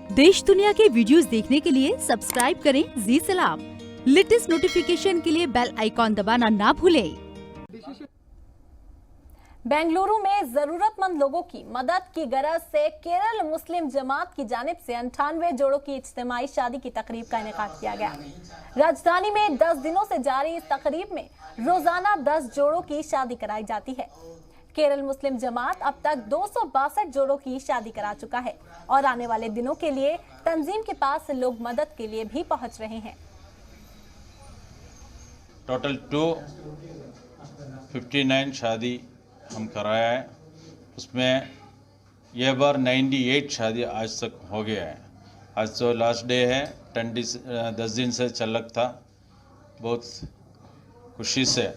देश दुनिया के वीडियोस देखने के लिए सब्सक्राइब करें जी सलाम। लेटेस्ट नोटिफिकेशन के लिए बेल आइकॉन दबाना ना भूलें। बेंगलुरु में जरूरतमंद लोगों की मदद की गरज से केरल मुस्लिम जमात की जानिब से 98 जोड़ों की इज्तिमाई शादी की तकरीब का इनेकाद किया गया। राजधानी में 10 दिनों से जारी इस तकरीब में रोजाना 10 जोड़ों की शादी कराई जाती है। केरल मुस्लिम जमात अब तक 262 जोड़ों की शादी करा चुका है और आने वाले दिनों के लिए तंजीम के पास लोग मदद के लिए भी पहुंच रहे हैं। टोटल 259 शादी हम कराया है, उसमें यह बार 98 शादी आज तक हो गया है। आज तो लास्ट डे है, 10 दिन से चलक था। बहुत खुशी से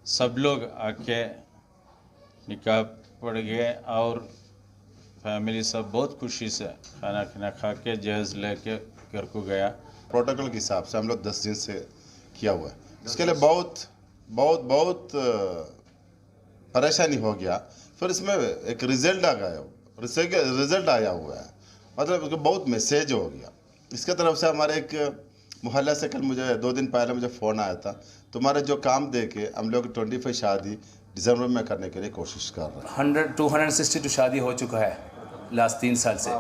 सब लोग आके निकाह पड़ गए और फैमिली सब बहुत खुशी से खाना खाना खा के जहेज लेके घर को गया। प्रोटोकॉल के हिसाब से हम लोग 10 दिन से किया हुआ है। इसके लिए बहुत परेशानी हो गया। फिर इसमें एक रिजल्ट आया हुआ है, मतलब बहुत मैसेज हो गया। इसके तरफ से हमारे एक मोहल्ला से कल मुझे 2 दिन पहले मुझे फ़ोन आया था, तुम्हारे जो काम दे के हम लोग 25 शादी दिसंबर में करने के लिए कोशिश कर रहे हैं। 262 शादी हो चुका है लास्ट 3 साल से।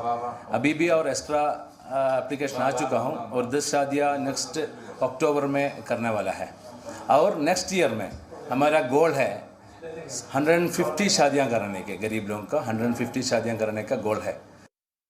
अभी भी और एक्स्ट्रा एप्लीकेशन आ चुका हूँ और 10 शादियाँ नेक्स्ट अक्टूबर में करने वाला है। और नेक्स्ट ईयर में हमारा गोल है 150 शादियाँ कराने के, गरीब लोगों का 150 शादियाँ कराने का गोल है।